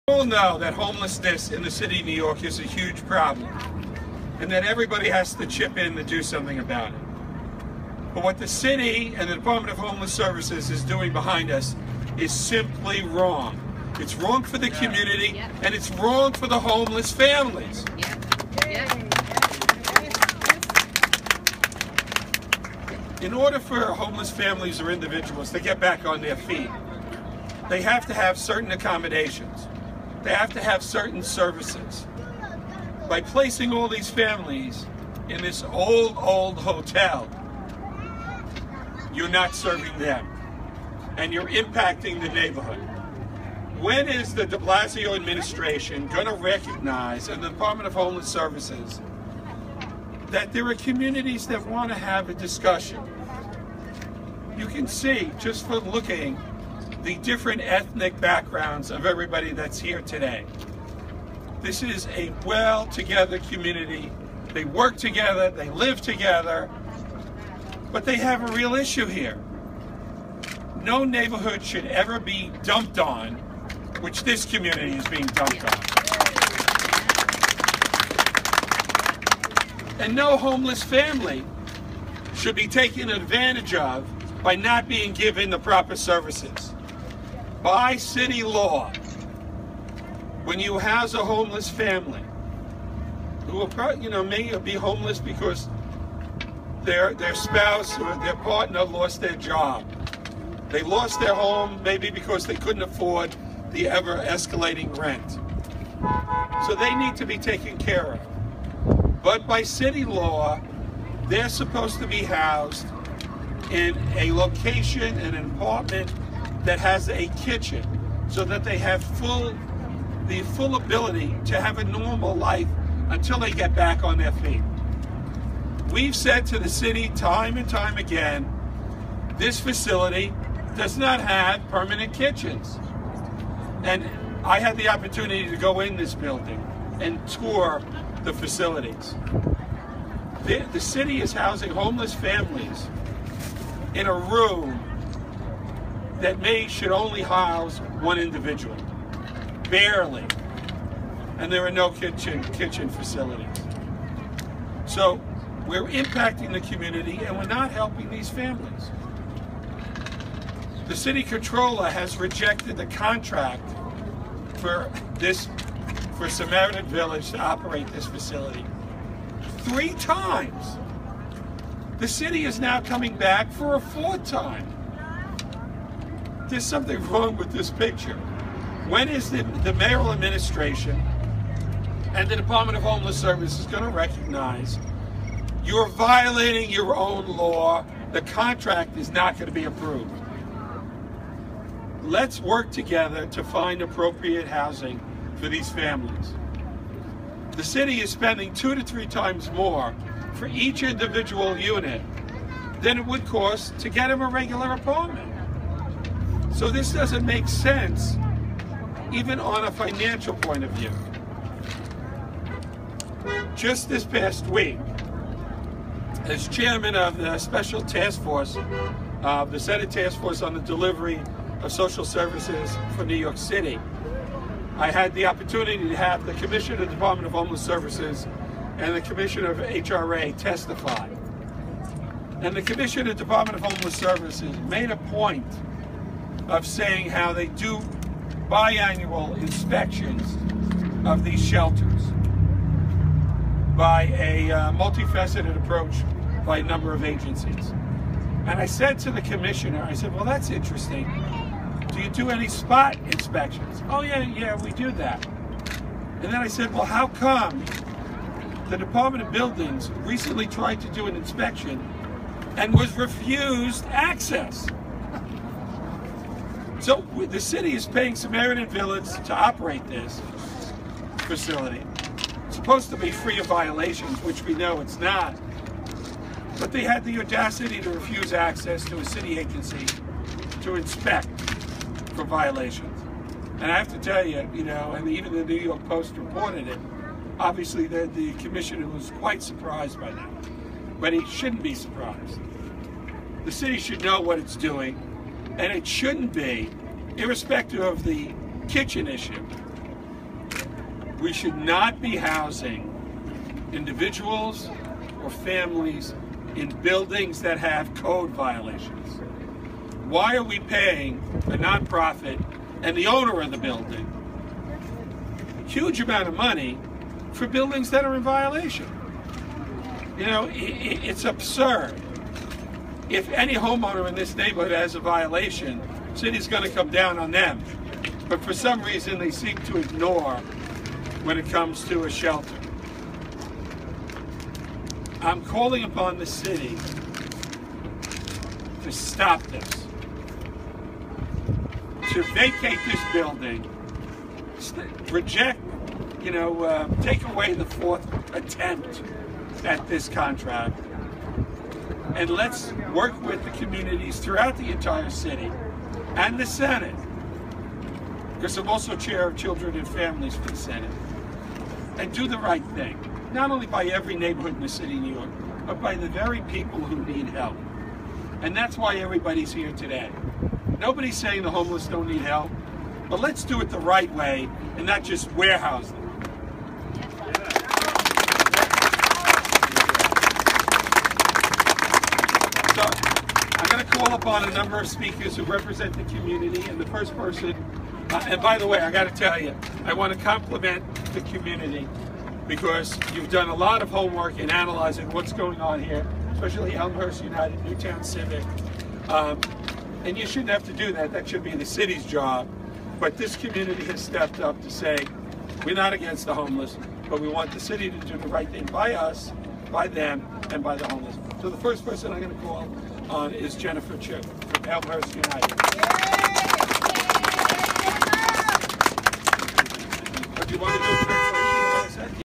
We all know that homelessness in the city of New York is a huge problem, and that everybody has to chip in to do something about it. But what the city and the Department of Homeless Services is doing behind us is simply wrong. It's wrong for the community, and it's wrong for the homeless families. In order for homeless families or individuals to get back on their feet, they have to have certain accommodations. They have to have certain services. By placing all these families in this old hotel, you're not serving them, and you're impacting the neighborhood. When is the de Blasio administration going to recognize, and the Department of Homeless Services, that there are communities that want to have a discussion? You can see, just from looking, the different ethnic backgrounds of everybody that's here today. This is a well-together community. They work together, they live together, but they have a real issue here. No neighborhood should ever be dumped on, which this community is being dumped on. And no homeless family should be taken advantage of by not being given the proper services. By city law, when you house a homeless family who will probably, may be homeless because their spouse or their partner lost their job. They lost their home maybe because they couldn't afford the ever-escalating rent. So they need to be taken care of. But by city law, they're supposed to be housed in a location, an apartment that has a kitchen, so that they have the full ability to have a normal life until they get back on their feet. We've said to the city time and time again, this facility does not have permanent kitchens. And I had the opportunity to go in this building and tour the facilities. The city is housing homeless families in a room that should only house one individual, barely. And there are no kitchen facilities. So we're impacting the community, and we're not helping these families. The city controller has rejected the contract for Samaritan Village to operate this facility 3 times. The city is now coming back for a 4th time. There's something wrong with this picture. When is the mayoral administration and the Department of Homeless Services going to recognize you're violating your own law? The contract is not going to be approved. Let's work together to find appropriate housing for these families. The city is spending 2 to 3 times more for each individual unit than it would cost to get them a regular apartment. So this doesn't make sense, even on a financial point of view. Just this past week, as chairman of the special task force, the Senate Task Force on the Delivery of Social Services for New York City, I had the opportunity to have the Commissioner of the Department of Homeless Services and the Commissioner of HRA testify. And the Commissioner of the Department of Homeless Services made a point of saying how they do biannual inspections of these shelters by a multifaceted approach by a number of agencies. And I said to the commissioner, I said, well, that's interesting. Do you do any spot inspections? Oh, yeah, we do that. And then I said, well, how come the Department of Buildings recently tried to do an inspection and was refused access? So the city is paying Samaritan Village to operate this facility. It's supposed to be free of violations, which we know it's not. But they had the audacity to refuse access to a city agency to inspect for violations. And I have to tell you, and even the New York Post reported it, obviously the commissioner was quite surprised by that. But he shouldn't be surprised. The city should know what it's doing, and it shouldn't be, irrespective of the kitchen issue, We should not be housing individuals or families in buildings that have code violations. Why are we paying a nonprofit and the owner of the building a huge amount of money for buildings that are in violation? You know, it's absurd. If any homeowner in this neighborhood has a violation, the city's going to come down on them. But for some reason, they seem to ignore when it comes to a shelter. I'm calling upon the city to stop this, to vacate this building, reject, take away the fourth attempt at this contract, and let's work with the communities throughout the entire city and the Senate, because I'm also chair of Children and Families for the Senate, and do the right thing, not only by every neighborhood in the city of New York, but by the very people who need help. And that's why everybody's here today. Nobody's saying the homeless don't need help, but let's do it the right way and not just warehouse them. So I'm going to call upon a number of speakers who represent the community, and the first person, and by the way, I got to tell you, I want to compliment the community because you've done a lot of homework in analyzing what's going on here, especially Elmhurst United, Newtown Civic. And you shouldn't have to do that. That should be the city's job. But this community has stepped up to say, we're not against the homeless, but we want the city to do the right thing by us, by them, and by the homeless. So the first person I'm going to call on is Jennifer Chu from Elmhurst United. What do you want to do?